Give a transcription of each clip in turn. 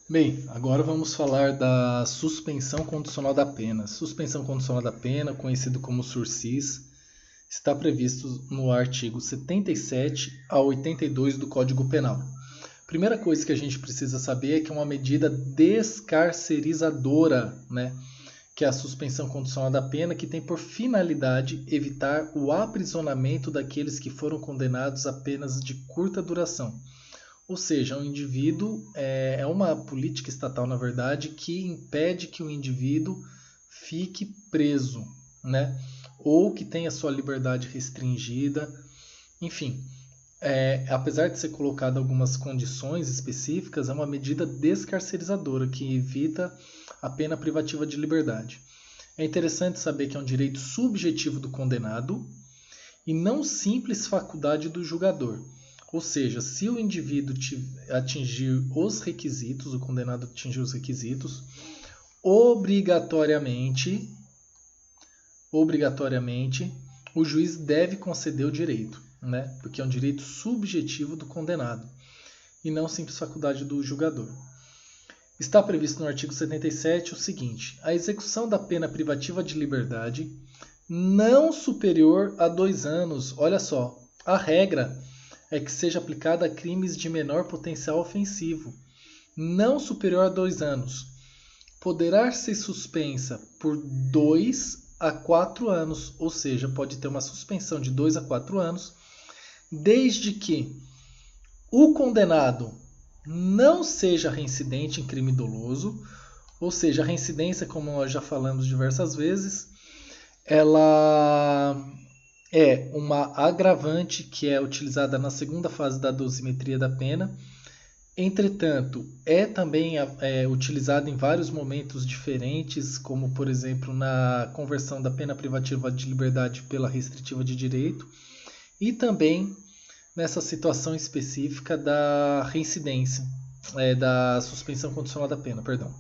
Bem, agora vamos falar da suspensão condicional da pena. Suspensão condicional da pena, conhecido como sursis, está previsto no artigo 77 a 82 do Código Penal. Primeira coisa que a gente precisa saber é que é uma medida descarcerizadora, né? Que é a suspensão condicional da pena, que tem por finalidade evitar o aprisionamento daqueles que foram condenados a penas de curta duração. Ou seja, o indivíduo é uma política estatal, na verdade, que impede que o indivíduo fique preso, né? Ou que tenha sua liberdade restringida. Enfim, apesar de ser colocado algumas condições específicas, é uma medida descarcerizadora que evita a pena privativa de liberdade. É interessante saber que é um direito subjetivo do condenado e não simples faculdade do julgador. Ou seja, se o indivíduo atingir os requisitos, o condenado atingir os requisitos, obrigatoriamente, o juiz deve conceder o direito, né? Porque é um direito subjetivo do condenado e não simples faculdade do julgador. Está previsto no artigo 77 o seguinte: a execução da pena privativa de liberdade não superior a 2 anos. Olha só, a regra é que seja aplicada a crimes de menor potencial ofensivo, não superior a 2 anos. Poderá ser suspensa por 2 a 4 anos, ou seja, pode ter uma suspensão de 2 a 4 anos, desde que o condenado não seja reincidente em crime doloso, ou seja, a reincidência, como nós já falamos diversas vezes, ela é uma agravante que é utilizada na segunda fase da dosimetria da pena. Entretanto, é também utilizada em vários momentos diferentes, como por exemplo na conversão da pena privativa de liberdade pela restritiva de direito e também nessa situação específica da reincidência, da suspensão condicional da pena, perdão.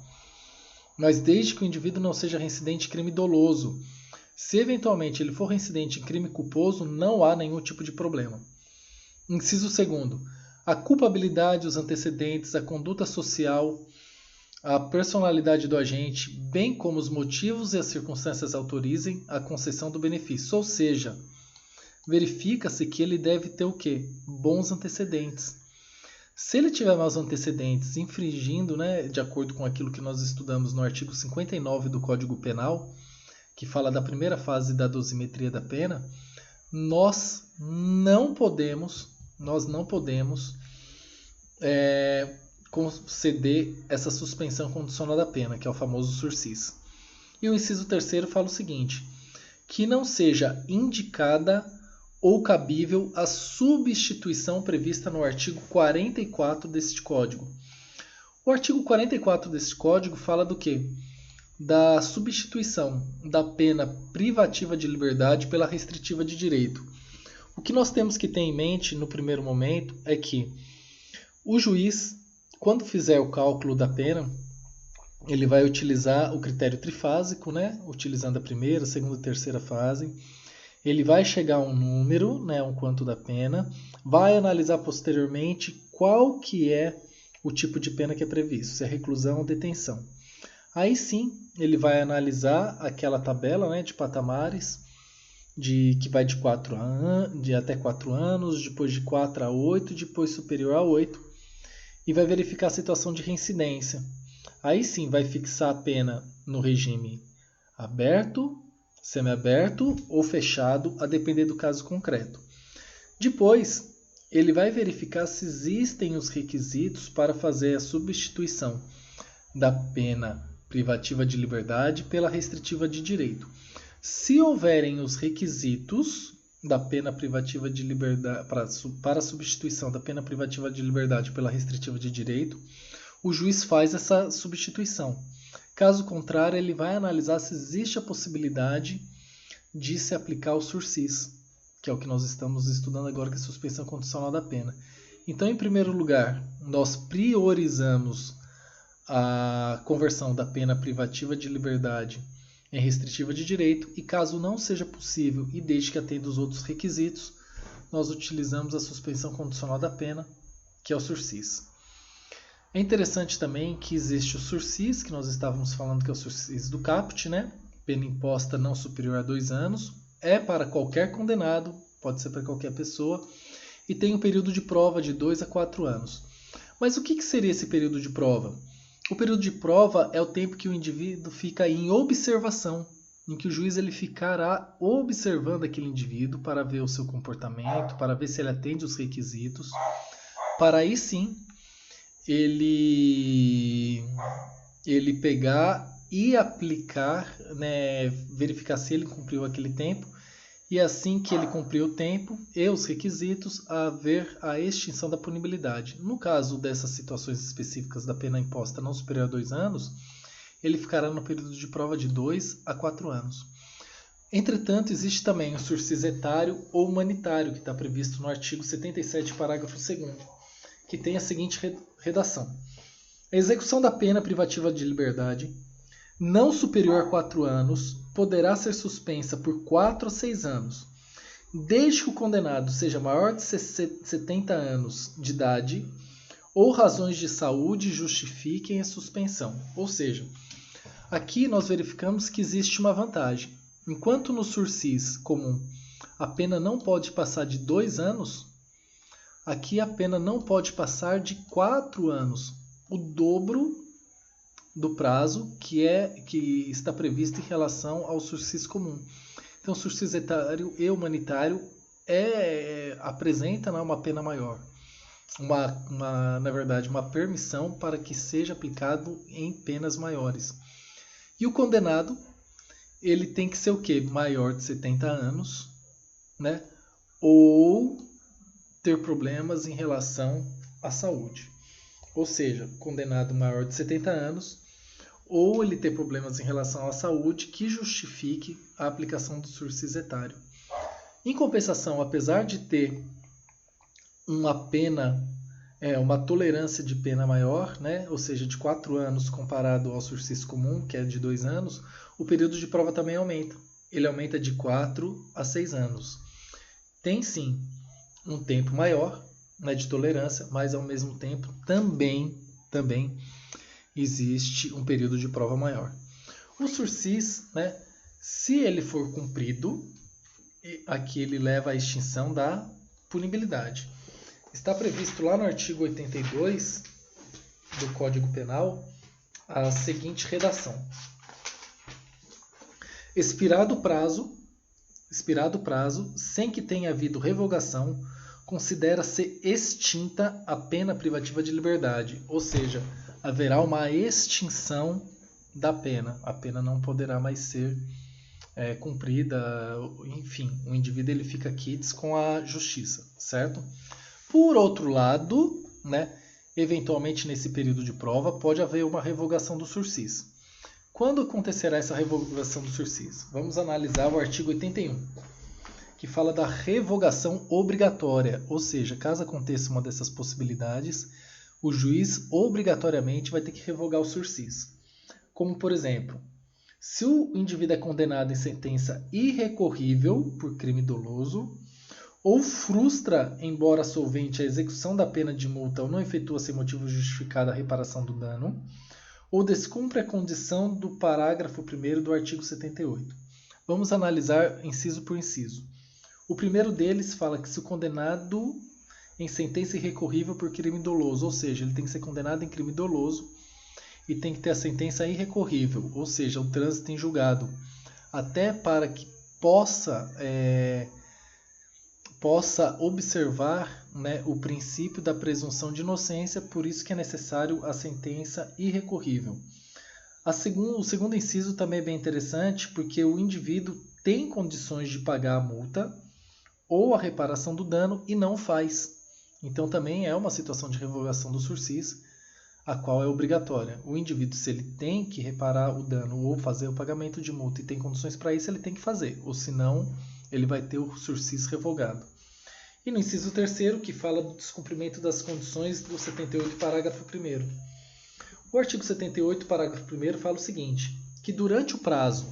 Mas desde que o indivíduo não seja reincidente em crime doloso. Se eventualmente ele for reincidente em crime culposo, não há nenhum tipo de problema. Inciso 2º. A culpabilidade, os antecedentes, a conduta social, a personalidade do agente, bem como os motivos e as circunstâncias autorizem a concessão do benefício. Ou seja, verifica-se que ele deve ter o quê? Bons antecedentes. Se ele tiver maus antecedentes, infringindo, né, de acordo com aquilo que nós estudamos no artigo 59 do Código Penal, que fala da primeira fase da dosimetria da pena, nós não podemos conceder essa suspensão condicional da pena, que é o famoso sursis. E o inciso 3º fala o seguinte: que não seja indicada ou cabível a substituição prevista no artigo 44 deste Código. O artigo 44 deste Código fala do quê? Da substituição da pena privativa de liberdade pela restritiva de direito. O que nós temos que ter em mente no primeiro momento é que o juiz, quando fizer o cálculo da pena, ele vai utilizar o critério trifásico, né? Utilizando a primeira, segunda e terceira fase. Ele vai chegar a um número, né? Um quanto da pena, vai analisar posteriormente qual que é o tipo de pena que é previsto, se é reclusão ou detenção. Aí sim, ele vai analisar aquela tabela, né, de patamares, que vai de até 4 anos, depois de 4 a 8, depois superior a 8, e vai verificar a situação de reincidência. Aí sim, vai fixar a pena no regime aberto, semiaberto ou fechado, a depender do caso concreto. Depois, ele vai verificar se existem os requisitos para fazer a substituição da pena privativa de liberdade pela restritiva de direito. Se houverem os requisitos da pena privativa de liberdade para a substituição da pena privativa de liberdade pela restritiva de direito, o juiz faz essa substituição. Caso contrário, ele vai analisar se existe a possibilidade de se aplicar o sursis, que é o que nós estamos estudando agora, que é a suspensão condicional da pena. Então, em primeiro lugar, nós priorizamos a conversão da pena privativa de liberdade em restritiva de direito e, caso não seja possível e desde que atenda os outros requisitos, nós utilizamos a suspensão condicional da pena, que é o sursis. É interessante também que existe o sursis, que nós estávamos falando que é o sursis do caput, né? Pena imposta não superior a 2 anos. É para qualquer condenado, pode ser para qualquer pessoa. E tem um período de prova de 2 a 4 anos. Mas o que seria esse período de prova? O período de prova é o tempo que o indivíduo fica em observação, em que o juiz ele ficará observando aquele indivíduo para ver o seu comportamento, para ver se ele atende os requisitos, para aí sim ele pegar e aplicar, né, verificar se ele cumpriu aquele tempo, e assim que ele cumpriu o tempo e os requisitos, haver a extinção da punibilidade. No caso dessas situações específicas da pena imposta não superior a 2 anos, ele ficará no período de prova de 2 a 4 anos. Entretanto, existe também o sursis etário ou humanitário, que está previsto no artigo 77, parágrafo 2º, que tem a seguinte redação. A execução da pena privativa de liberdade, não superior a 4 anos, poderá ser suspensa por 4 a 6 anos, desde que o condenado seja maior de 70 anos de idade ou razões de saúde justifiquem a suspensão. Ou seja, aqui nós verificamos que existe uma vantagem. Enquanto no sursis comum a pena não pode passar de 2 anos, aqui a pena não pode passar de 4 anos, o dobro do prazo que está previsto em relação ao sursis comum. Então, o sursis etário e humanitário apresenta, né, uma pena maior. Na verdade, uma permissão para que seja aplicado em penas maiores. E o condenado, ele tem que ser o quê? Maior de 70 anos, né? Ou ter problemas em relação à saúde. Ou seja, condenado maior de 70 anos, ou ele ter problemas em relação à saúde que justifique a aplicação do sursis etário. Em compensação, apesar de ter uma pena, uma tolerância de pena maior, né, ou seja, de 4 anos comparado ao sursis comum, que é de 2 anos, o período de prova também aumenta. Ele aumenta de 4 a 6 anos. Tem sim um tempo maior, né, de tolerância, mas ao mesmo tempo também existe um período de prova maior. O sursis, né, se ele for cumprido, aqui ele leva à extinção da punibilidade. Está previsto lá no artigo 82 do Código Penal a seguinte redação. Expirado o prazo, sem que tenha havido revogação, considera-se extinta a pena privativa de liberdade, ou seja, haverá uma extinção da pena. A pena não poderá mais ser cumprida, enfim, o indivíduo ele fica quites com a justiça, certo? Por outro lado, né, eventualmente nesse período de prova pode haver uma revogação do sursis. Quando acontecerá essa revogação do sursis? Vamos analisar o artigo 81, que fala da revogação obrigatória, ou seja, caso aconteça uma dessas possibilidades, o juiz obrigatoriamente vai ter que revogar o sursis. Como, por exemplo, se o indivíduo é condenado em sentença irrecorrível por crime doloso, ou frustra, embora solvente, a execução da pena de multa ou não efetua sem motivo justificado a reparação do dano, ou descumpre a condição do parágrafo 1º do artigo 78. Vamos analisar inciso por inciso. O primeiro deles fala que se o condenado em sentença irrecorrível por crime doloso, ou seja, ele tem que ser condenado em crime doloso e tem que ter a sentença irrecorrível, ou seja, o trânsito em julgado, até para que possa observar, né, o princípio da presunção de inocência, por isso que é necessário a sentença irrecorrível. O segundo inciso também é bem interessante, porque o indivíduo tem condições de pagar a multa ou a reparação do dano e não faz. Então também é uma situação de revogação do sursis, a qual é obrigatória. O indivíduo, se ele tem que reparar o dano ou fazer o pagamento de multa e tem condições para isso, ele tem que fazer, ou senão ele vai ter o sursis revogado. E no inciso 3º, que fala do descumprimento das condições do 78, parágrafo 1º. O artigo 78, parágrafo 1º, fala o seguinte, que durante o prazo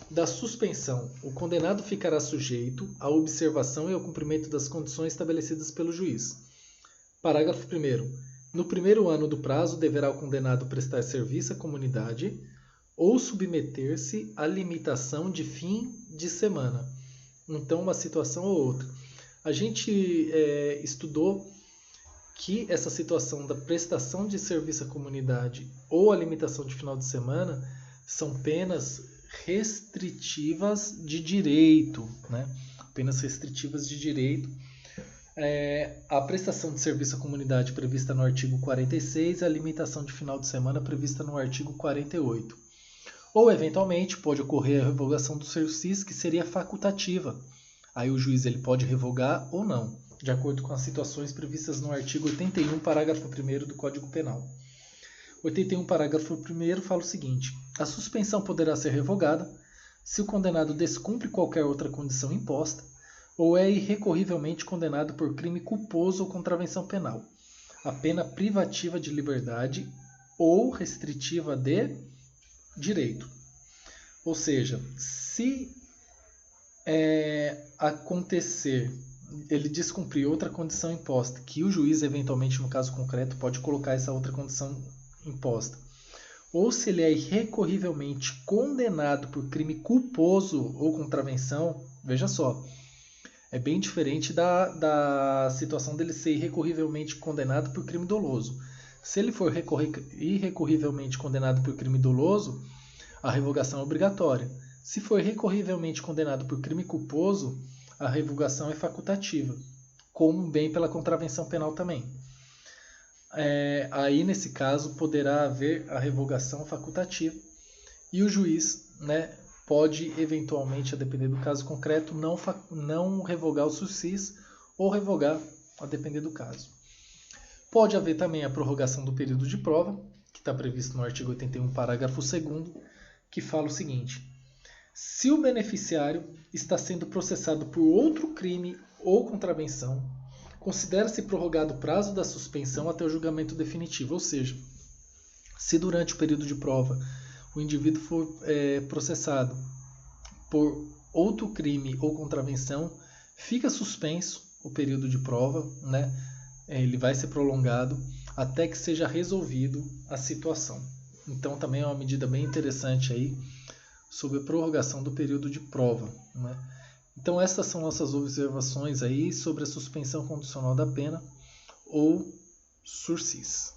da suspensão, o condenado ficará sujeito à observação e ao cumprimento das condições estabelecidas pelo juiz. Parágrafo 1º. No primeiro ano do prazo, deverá o condenado prestar serviço à comunidade ou submeter-se à limitação de fim de semana. Então, uma situação ou outra. A gente estudou que essa situação da prestação de serviço à comunidade ou a limitação de final de semana são penas restritivas de direito, né? Penas restritivas de direito. A prestação de serviço à comunidade prevista no artigo 46 e a limitação de final de semana prevista no artigo 48. Ou, eventualmente, pode ocorrer a revogação do sursis, que seria facultativa. Aí o juiz ele pode revogar ou não, de acordo com as situações previstas no artigo 81, parágrafo 1º do Código Penal. 81, parágrafo 1º fala o seguinte: a suspensão poderá ser revogada se o condenado descumpre qualquer outra condição imposta ou é irrecorrivelmente condenado por crime culposo ou contravenção penal, a pena privativa de liberdade ou restritiva de direito. Ou seja, se acontecer ele descumprir outra condição imposta, que o juiz eventualmente no caso concreto pode colocar essa outra condição imposta, ou se ele é irrecorrivelmente condenado por crime culposo ou contravenção, veja só, é bem diferente da situação dele ser irrecorrivelmente condenado por crime doloso. Se ele for irrecorrivelmente condenado por crime doloso, a revogação é obrigatória. Se for irrecorrivelmente condenado por crime culposo, a revogação é facultativa, como bem pela contravenção penal também. Aí, nesse caso, poderá haver a revogação facultativa e o juiz, né, pode, eventualmente, a depender do caso concreto, não revogar o sursis ou revogar, a depender do caso. Pode haver também a prorrogação do período de prova, que está previsto no artigo 81, parágrafo 2º, que fala o seguinte: se o beneficiário está sendo processado por outro crime ou contravenção, considera-se prorrogado o prazo da suspensão até o julgamento definitivo. Ou seja, se durante o período de prova o indivíduo for processado por outro crime ou contravenção, fica suspenso o período de prova, né? Ele vai ser prolongado até que seja resolvido a situação. Então também é uma medida bem interessante aí sobre a prorrogação do período de prova, né? Então essas são nossas observações aí sobre a suspensão condicional da pena ou sursis.